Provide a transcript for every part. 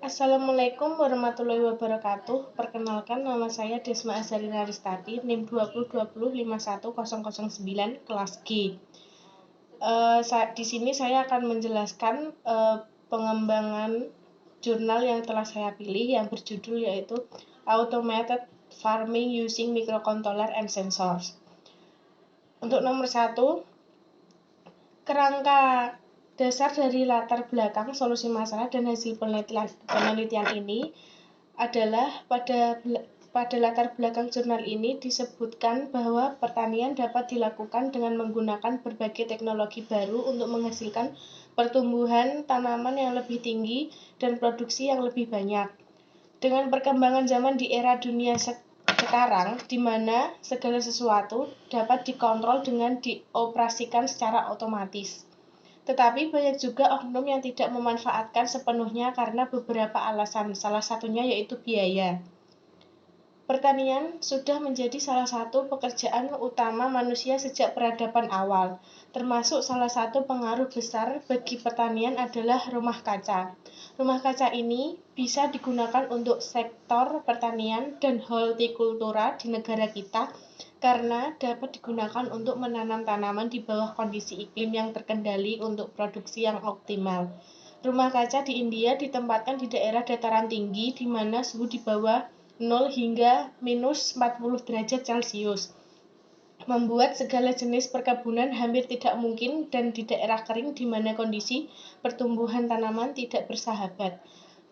Assalamualaikum warahmatullahi wabarakatuh. Perkenalkan, nama saya Desma Azharina Ristati, NIM 2020510009 kelas G. Di sini saya akan menjelaskan pengembangan jurnal yang telah saya pilih yang berjudul yaitu Automated Farming Using Microcontroller and Sensors. Untuk nomor 1, kerangka dasar dari latar belakang solusi masalah dan hasil penelitian ini adalah pada latar belakang jurnal ini disebutkan bahwa pertanian dapat dilakukan dengan menggunakan berbagai teknologi baru untuk menghasilkan pertumbuhan tanaman yang lebih tinggi dan produksi yang lebih banyak. Dengan perkembangan zaman di era dunia sekarang, di mana segala sesuatu dapat dikontrol dengan dioperasikan secara otomatis. Tetapi banyak juga oknum yang tidak memanfaatkan sepenuhnya karena beberapa alasan, salah satunya yaitu biaya. Pertanian sudah menjadi salah satu pekerjaan utama manusia sejak peradaban awal, termasuk salah satu pengaruh besar bagi pertanian adalah rumah kaca. Rumah kaca ini bisa digunakan untuk sektor pertanian dan hortikultura di negara kita karena dapat digunakan untuk menanam tanaman di bawah kondisi iklim yang terkendali untuk produksi yang optimal. Rumah kaca di India ditempatkan di daerah dataran tinggi di mana suhu di bawah 0 hingga minus 40 derajat Celcius, membuat segala jenis perkebunan hampir tidak mungkin dan di daerah kering di mana kondisi pertumbuhan tanaman tidak bersahabat.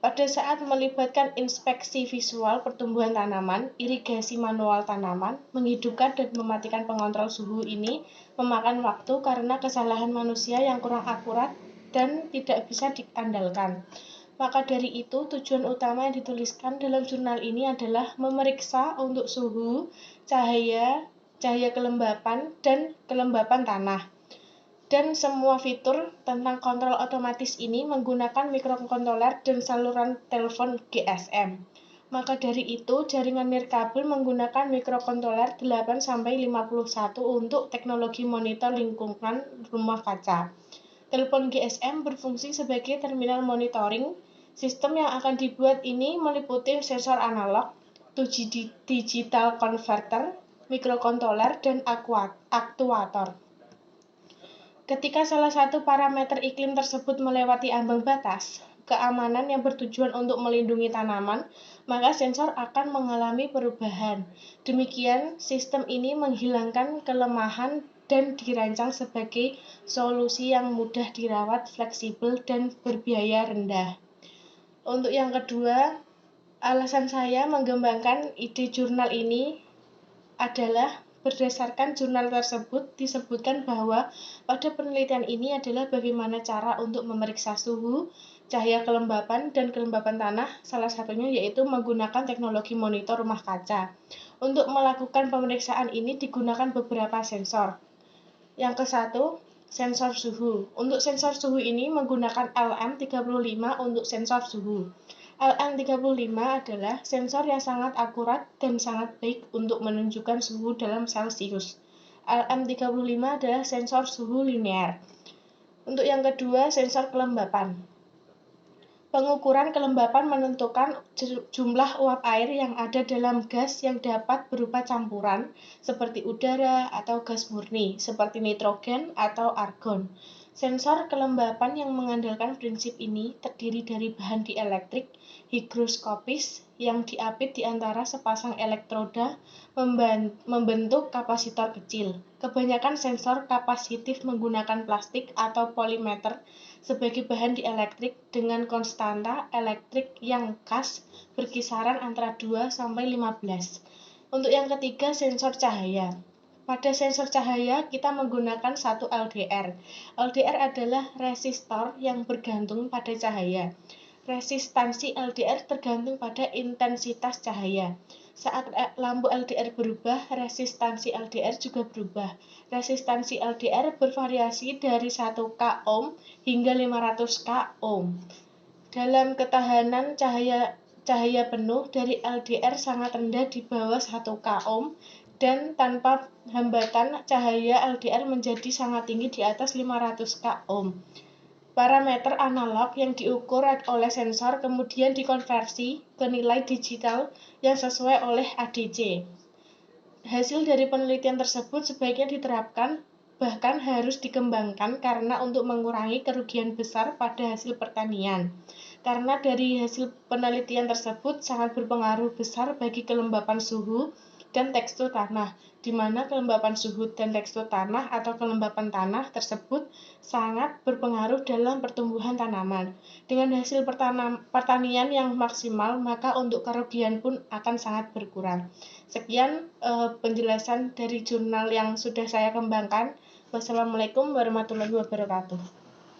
Pada saat melibatkan inspeksi visual pertumbuhan tanaman, irigasi manual tanaman, menghidupkan dan mematikan pengontrol suhu ini memakan waktu karena kesalahan manusia yang kurang akurat dan tidak bisa diandalkan. Maka dari itu, tujuan utama yang dituliskan dalam jurnal ini adalah memeriksa untuk suhu, cahaya kelembapan, dan kelembapan tanah. Dan semua fitur tentang kontrol otomatis ini menggunakan mikrokontroler dan saluran telepon GSM. Maka dari itu, jaringan nirkabel menggunakan mikrokontroler 8-51 untuk teknologi monitor lingkungan rumah kaca. Telepon GSM berfungsi sebagai terminal monitoring. Sistem yang akan dibuat ini meliputi sensor analog, digital converter, mikrokontroler, dan aktuator. Ketika salah satu parameter iklim tersebut melewati ambang batas keamanan yang bertujuan untuk melindungi tanaman, maka sensor akan mengalami perubahan. Demikian, sistem ini menghilangkan kelemahan dan dirancang sebagai solusi yang mudah dirawat, fleksibel, dan berbiaya rendah. Untuk yang kedua, alasan saya mengembangkan ide jurnal ini adalah berdasarkan jurnal tersebut disebutkan bahwa pada penelitian ini adalah bagaimana cara untuk memeriksa suhu, cahaya kelembapan, dan kelembapan tanah, salah satunya yaitu menggunakan teknologi monitor rumah kaca. Untuk melakukan pemeriksaan ini digunakan beberapa sensor. Yang ke-1, sensor suhu. Untuk sensor suhu ini menggunakan LM35 untuk sensor suhu. LM35 adalah sensor yang sangat akurat dan sangat baik untuk menunjukkan suhu dalam Celcius. LM35 adalah sensor suhu linear. Untuk yang kedua, sensor kelembapan. Pengukuran kelembapan menentukan jumlah uap air yang ada dalam gas yang dapat berupa campuran seperti udara atau gas murni seperti nitrogen atau argon. Sensor kelembapan yang mengandalkan prinsip ini terdiri dari bahan dielektrik higroskopis yang diapit di antara sepasang elektroda membentuk kapasitor kecil. Kebanyakan sensor kapasitif menggunakan plastik atau polimer sebagai bahan dielektrik dengan konstanta elektrik yang khas berkisaran antara 2-15. Untuk yang ketiga, sensor cahaya. Pada sensor cahaya, kita menggunakan satu LDR. LDR adalah resistor yang bergantung pada cahaya. Resistansi LDR tergantung pada intensitas cahaya. Saat lampu LDR berubah, resistansi LDR juga berubah. Resistansi LDR bervariasi dari 1 k ohm hingga 500 k ohm. Dalam ketahanan cahaya penuh dari LDR sangat rendah di bawah 1 k ohm dan tanpa hambatan cahaya LDR menjadi sangat tinggi di atas 500 k ohm. parameter analog yang diukur oleh sensor kemudian dikonversi ke nilai digital yang sesuai oleh ADC. Hasil dari penelitian tersebut sebaiknya diterapkan, bahkan harus dikembangkan karena untuk mengurangi kerugian besar pada hasil pertanian. Karena dari hasil penelitian tersebut sangat berpengaruh besar bagi kelembapan suhu dan tekstur tanah, di mana kelembapan suhu dan tekstur tanah atau kelembapan tanah tersebut sangat berpengaruh dalam pertumbuhan tanaman. Dengan hasil pertanian yang maksimal, maka untuk kerugian pun akan sangat berkurang. Sekian penjelasan dari jurnal yang sudah saya kembangkan. Wassalamualaikum warahmatullahi wabarakatuh.